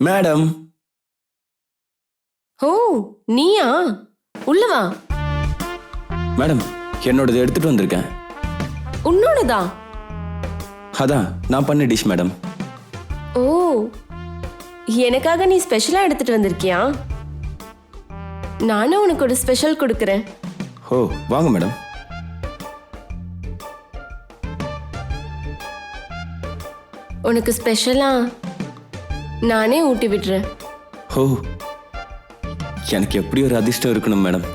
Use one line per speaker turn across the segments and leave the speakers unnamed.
Madam.
ஓ நீயா? உள்ள வா.
மேடம், என்னோடது எடுத்துட்டு வந்திருக்கேன்.
உன்னோடதா?
அதான் நான் பண்ண டிஷ் மேடம்.
ஓ, எனக்காக நீ ஸ்பெஷலா எடுத்துட்டு வந்திருக்கியா? நானும் உனக்கு ஒரு ஸ்பெஷல் கொடுக்கறேன்.
ஓ வாங்க மேடம்.
உனக்கு ஸ்பெஷலா நானே ஊட்டி விடுறேன்.
ஓ, எனக்கு எப்படி ஒரு அதிர்ஷ்டம் இருக்கணும் மேடம்.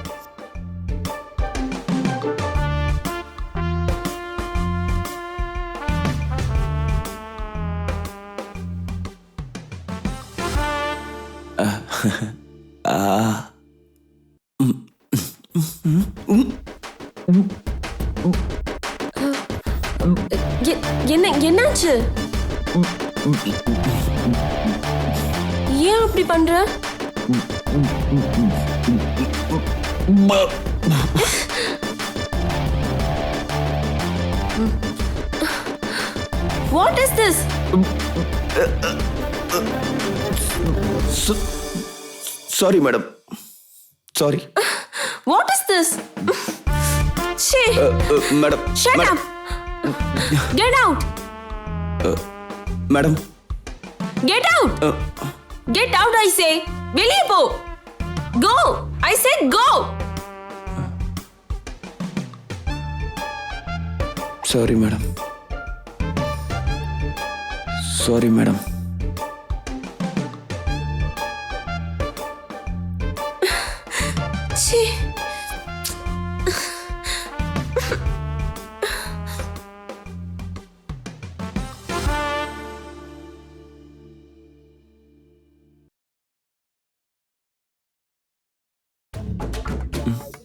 என்னாச்சு? ஏன் அப்படி பண்ற? What is this?
Sorry madam, sorry.
What is this? Shh.
Madam.
Shut up. Get out.
Madam.
Get out. Get out, I say. வெளியே போ. Go. I said go.
Sorry madam, sorry madam.
Shh.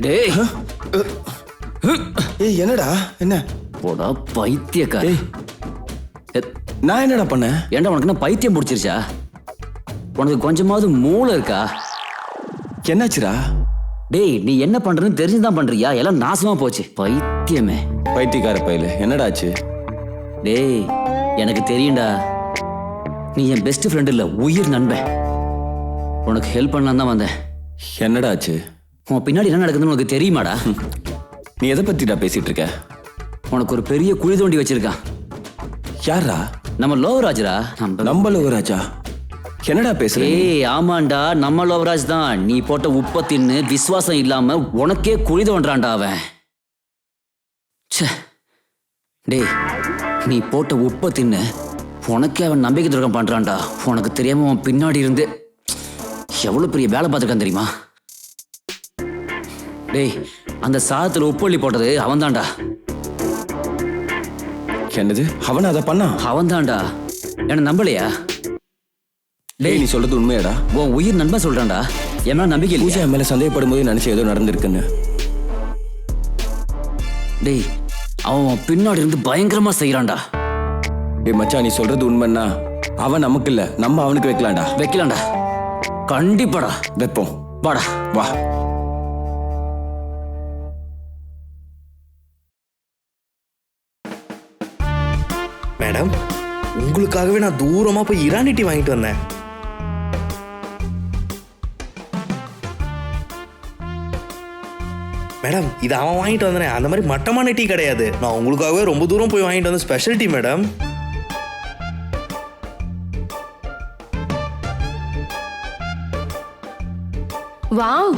டேய்,
ஏய் என்னடா? என்ன
போடா பைத்தியக்கார.
நான் என்னடா பண்ணேன்?
ஏன்டா உனக்கு என்ன பைத்தியம் பிடிச்சிருச்சா? உனக்கு கொஞ்சமாவது மூளை இருக்கா?
என்னாச்சுடா?
டேய், நீ என்ன பண்றன்னு தெரிஞ்சுதான் பண்றியா? எல்லாம் நாசமா போச்சு பைத்தியமே.
பைத்தியக்கார பையல, என்னடா ஆச்சு?
டேய், எனக்கு தெரியும்டா, நீ என் பெஸ்ட் ஃப்ரெண்ட் இல்ல, உயிர் நண்பன். உனக்கு ஹெல்ப் பண்ணலாம் தான் வந்தேன்.
என்னடா ஆச்சு?
உன் பின்னாடி என்ன நடக்குதுன்னு உனக்கு தெரியுமாடா?
நீ எதை பத்திடா பேசிட்டு இருக்க?
உனக்கு ஒரு பெரிய குழி தோண்டி வச்சிருக்கான்.
யாரா?
நம்ம லோவராஜ்ரா.
நம்ம லோவராஜா? என்னடா பேசுற?
ஏய் ஆமாண்டா, நம்ம லோவராஜ் தான். நீ போட்ட உப்ப தின்னு விசுவாசம் இல்லாம உனக்கே குழி தோன்றான்டா அவன். டேய், நீ போட்ட உப்ப தின்னு உனக்கே அவன் நம்பிக்கை துரோகம் பண்றான்டா. உனக்கு தெரியாம அவன் பின்னாடி இருந்து எவ்வளவு பெரிய வேலை பார்த்துருக்கான் தெரியுமா? டேய், அந்த சாதத்துல உப்பள்ளி போட்டது அவன் தான்டா.
என்னது? அவன் அதை பண்ணா?
அவன் தான்டா. என்ன நம்பலையா?
டேய், நீ சொல்றது உண்மையாடா?
உன் உயிர் நண்பன் சொல்றான்டா. என் மேல நம்பிக்கை
பூஜா
இல்லையா?
மேல சந்தேகப்படும் போது நினைச்சு ஏதோ நடந்திருக்குன்னு.
டேய், அவன் பின்னாடி இருந்து பயங்கரமா செய்யறான்டா.
டேய் மச்சான், நீ சொல்றது உண்மைன்னா அவன் நமக்கு இல்ல, நம்ம அவனுக்கு வைக்கலாம்டா.
வைக்கலாம்டா, கண்டிப்பாடா.
வைப்போம்.
வாடா.
வா.
மேடம், உங்களுக்காகவே நான் தூரமா போய் இரானி டீ வாங்கிட்டு வந்தேன். மேடம், இது அவன் வாங்கிட்டு வந்தேன். அந்த மாதிரி மட்டமான டீ கிடையாது. நான் உங்களுக்காகவே ரொம்ப தூரம் போய் வாங்கிட்டு வந்த ஸ்பெஷல் டீ மேடம்.
வாவ்,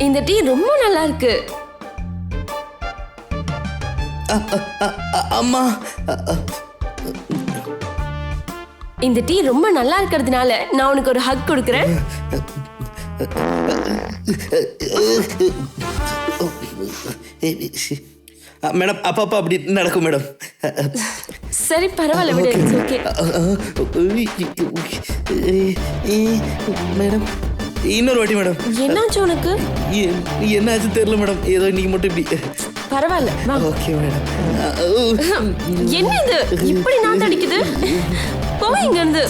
இந்த டீ ரொம்ப நல்லா இருக்கு.
அம்மா,
இந்த டீ ரொம்ப நல்லா இருக்கிறதுனால நான் உனக்கு ஒரு ஹக் கொடுக்கறேன்.
மேடம், அப்பா அப்படி நடக்கும் மேடம்.
சரி பரவாயில்ல, விடு. It's okay.
மேடம், இன்னொரு வாட்டி மேடம்.
என்னாச்சு உனக்கு?
என்னாச்சு தெரியல மேடம், ஏதோ நீங்க மட்டும் இப்படி.
பரவாயில்ல வா.
Okay madam.
என்ன இது இப்படி நாத்து அடிக்குது? போ இங்க இருந்து.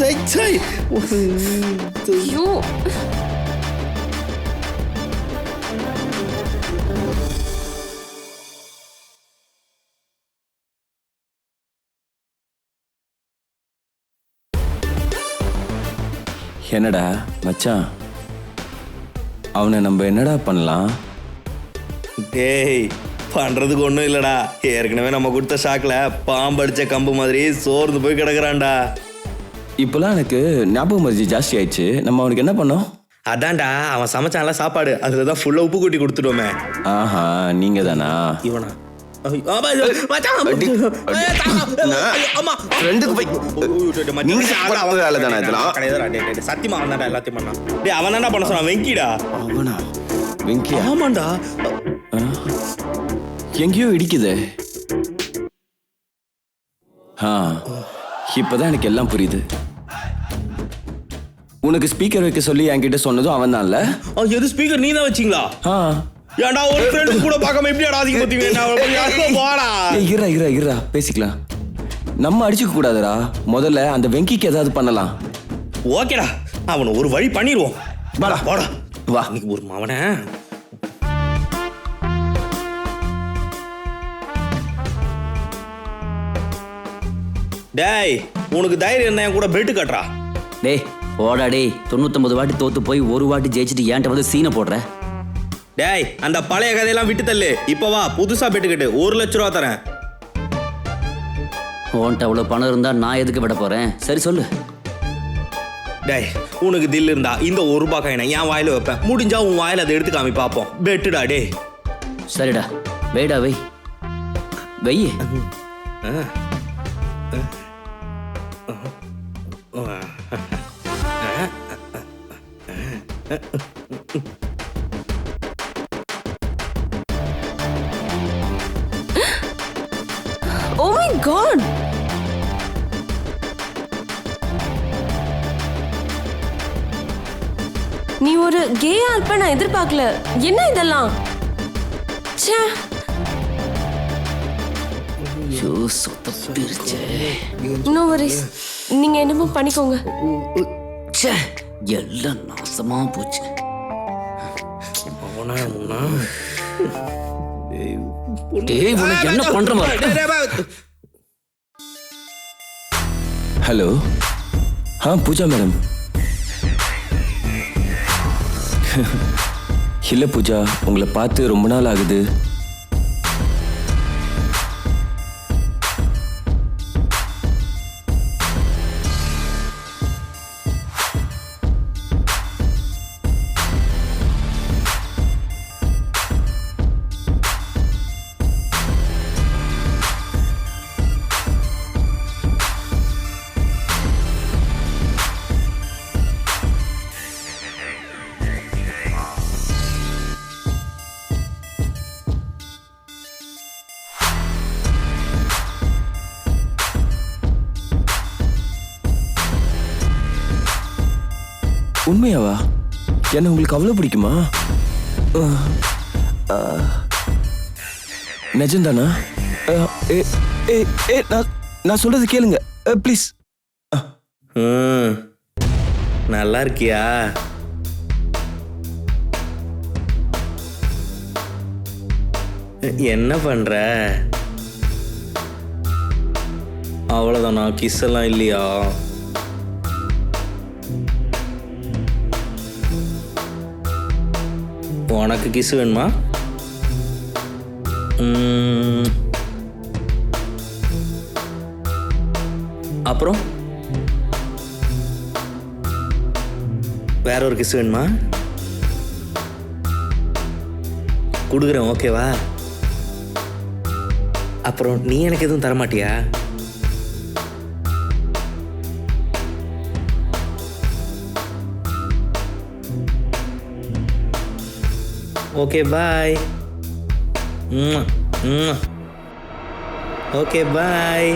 ஐயோ,
என்னடா மச்சான், அவனை நம்ம என்னடா பண்ணலாம்?
டேய் பண்றதுக்கு ஒன்றும் இல்லடா. ஏற்கனவே நம்ம கொடுத்த ஷாக்ல பாம்படிச்ச கம்பு மாதிரி சோர்ந்து போய் கிடக்குறான்டா.
இப்போலாம் எனக்கு ஞாபகம் மருதி ஜாஸ்தி ஆயிடுச்சு. நம்ம அவனுக்கு என்ன பண்ணோம்?
அதான்டா அவன் சமைச்சான்ல சாப்பாடு, அதில் தான் ஃபுல்லாக உப்பு கொட்டி கொடுத்துட்டோமே.
ஆஹா, நீங்க தானா?
இவனா சத்தியமா அவன் எல்லாத்தையும் பண்ணான். டேய் அவன் தான்டா பண்ண சொன்னான். வெங்கிடா.
அவனா? வெங்கியா?
ஆமாண்டா.
எங்கேயோ இடிக்குது. இப்பதான் எனக்கு எல்லாம் புரியுது. உனக்கு ஸ்பீக்கர் வைக்க சொல்லி என்கிட்ட சொன்னதும் அவன் தான்ல?
எது ஸ்பீக்கர் நீ தான் வச்சீங்களா? ஏன்டா ஒரு ஃப்ரெண்ட் கூட பார்க்காம எப்படி அடாதீங்க பாத்தீங்க. போடா.
இருடா பேசிக்கலாம். நம்ம அடிச்சுக்க கூடாதுடா. முதல்ல அந்த வெங்கிக்கு ஏதாவது பண்ணலாம்.
ஓகேடா, அவனை ஒரு வழி பண்ணிடுவோம்.
வாடா
போடா
வா.
ஒரு அவனை டேய் உனக்கு தைரியம் என்ன என் கூட பெட்டு கட்டுறா?
டேய் ஓடா டேய், 99 வாட்டி தோத்து போய் ஒரு வாட்டி ஜெயிச்சுட்டு ஏன்ட்ட வந்து சீனை போடுற?
டேய் அந்த பழைய கதையெல்லாம் விட்டு தள்ளு. இப்ப வா புதுசா பெட்டு கட்டு. 1 லட்ச ரூபா தரேன்.
உன்ட்ட அவ்வளோ பணம் இருந்தா நான் எதுக்கு விட போறேன்? சரி சொல்லு.
டேய் உனக்கு தில் இருந்தா இந்த 1 ரூபாய் காயினை என் வாயில வைப்பேன். முடிஞ்சா உன் வாயில அதை எடுத்து காமி பார்ப்போம். பெட்டுடா. டேய்
சரிடா, வெயிடா வை வெய்ய.
Oh my god! நீ ஒரு கே ஆல்ப நான் எதிர்பார்க்கல. என்ன இதெல்லாம்? ச்சே. நோ வரிஸ், நீங்க என்னமோ பண்ணிக்கோங்க.
ச்சே, எல்லாம் நாசமா போச்சு. டேய் உனக்கு என்ன பண்ற?
ஹலோ. பூஜா மேடம். இல்ல பூஜா, உங்களை பார்த்து ரொம்ப நாள் ஆகுது. உண்மையாவா? என்ன உங்களுக்கு அவ்வளவு பிடிக்குமா? நிஜம்தானா? நான் சொல்றது கேளுங்க ப்ளீஸ்.
நல்லா இருக்கியா? என்ன பண்ற? அவ்வளவுதானா? கிஸ் எல்லாம் இல்லையா? உனக்கு கிஸ் வேணுமா? அப்புறம் வேற ஒரு கிஸ் வேணுமா? கொடுக்குறேன், ஓகேவா? அப்புறம் நீ எனக்கு எதுவும் தரமாட்டியா? Okay bye. Okay bye.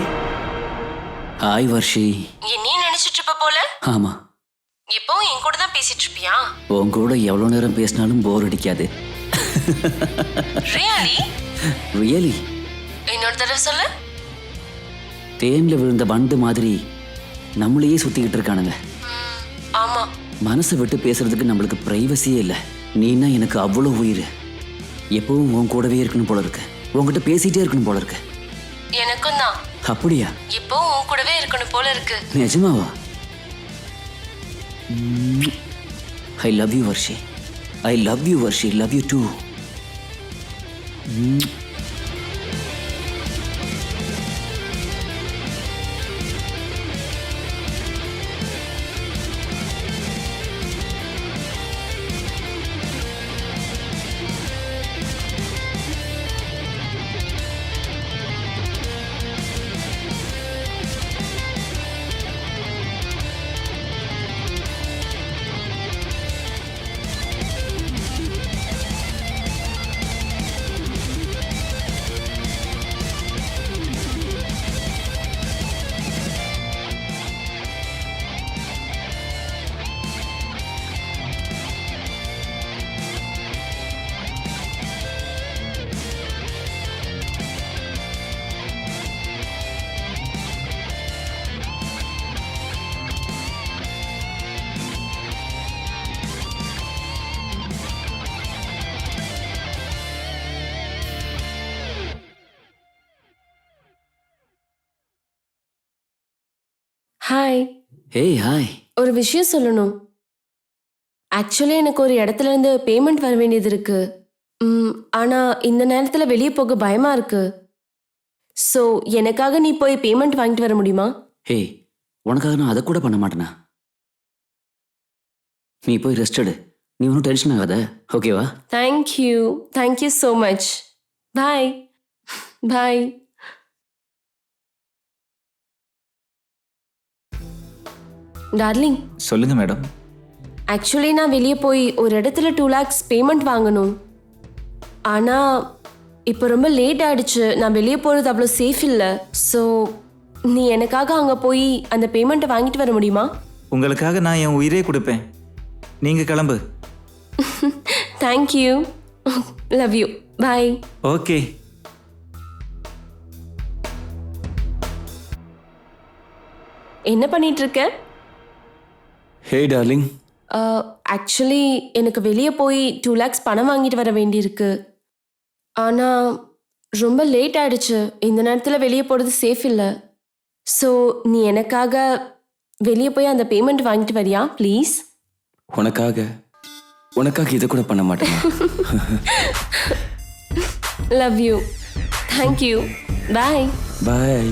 Hi Varshi.
நீ நினைச்சிட்டு இருப்ப போல.
ஆமா,
இப்போ என் கூட தான் பேசிட்டு இருப்பியா?
உன் கூட எவ்வளவு நேரம் பேசினாலும் போர் அடிக்காது.
ரியலி?
ரியலி.
இன்னொரு தடவை சொல்லு.
தேன்ல விழுந்த வண்டு மாதிரி நம்மளையே சுத்திக்கிட்டு இருக்கானுங்க.
ஆமா,
மனசை விட்டு பேசுறதுக்கு நம்மளுக்கு பிரைவசியே இல்லை. நீனா எனக்கு அவ்வளோ உயிர். எப்பவும் உன் கூடவே இருக்கணும் போல இருக்கு. உன்கிட்ட பேசிட்டே இருக்கணும் போல இருக்கு.
எனக்கும் தான்.
அப்படியா?
இப்போ உன் கூடவே இருக்கணும் போல இருக்கு.
நிஜமாவா? I love you Varshi. I love you Varshi. Love you too.
Hi.
Hey hi.
ஒரு விஷயம் சொல்லணும். ஆக்சுவலி எனக்கு ஒரு இடத்துல இருந்து பேமெண்ட் வர வேண்டியது இருக்கு. ஆனா இந்த நேரத்துல வெளியே போக பயமா இருக்கு. ஸோ எனக்காக நீ போய் பேமெண்ட் வாங்கிட்டு வர முடியுமா?
ஹேய், உனக்காக நான் அதை கூட பண்ண மாட்டேனா? நீ போய் ரெஸ்ட் எடு. நீ ஒன்றும் டென்ஷன் ஆகாத, ஓகேவா?
Thank you so much. Bye bye. Darling,
சொல்லுங்க மேடம்.
ஆக்சுவலி நான் வெளியே போய் ஒரு இடத்துல 2 lakhs பேமெண்ட் வாங்கணும். ஆனால் இப்போ ரொம்ப லேட் ஆயிடுச்சு. நான் வெளியே போகிறது அவ்வளோ சேஃப் இல்லை. ஸோ நீ எனக்காக அங்கே போய் அந்த பேமெண்ட்டை வாங்கிட்டு வர முடியுமா?
உங்களுக்காக நான் என் உயிரே கொடுப்பேன். நீங்க கிளம்பு.
Thank you. Love you. Bye.
Okay.
என்ன பண்ணிட்டு இருக்க?
ஹே டார்லிங்.
ஆக்சுவலி எனக்கு வெளியே போய் 2 lakhs பணம் வாங்கிட்டு வர வேண்டியிருக்கு. ஆனால் ரொம்ப லேட் ஆயிடுச்சு. இந்த நேரத்தில் வெளியே போகிறது சேஃப் இல்லை. ஸோ நீ எனக்காக வெளியே போய் அந்த பேமெண்ட் வாங்கிட்டு வரியா ப்ளீஸ்?
உனக்காக இதை கூட பண்ண மாட்டேன்.
Love you. Thank you. Bye.
Bye.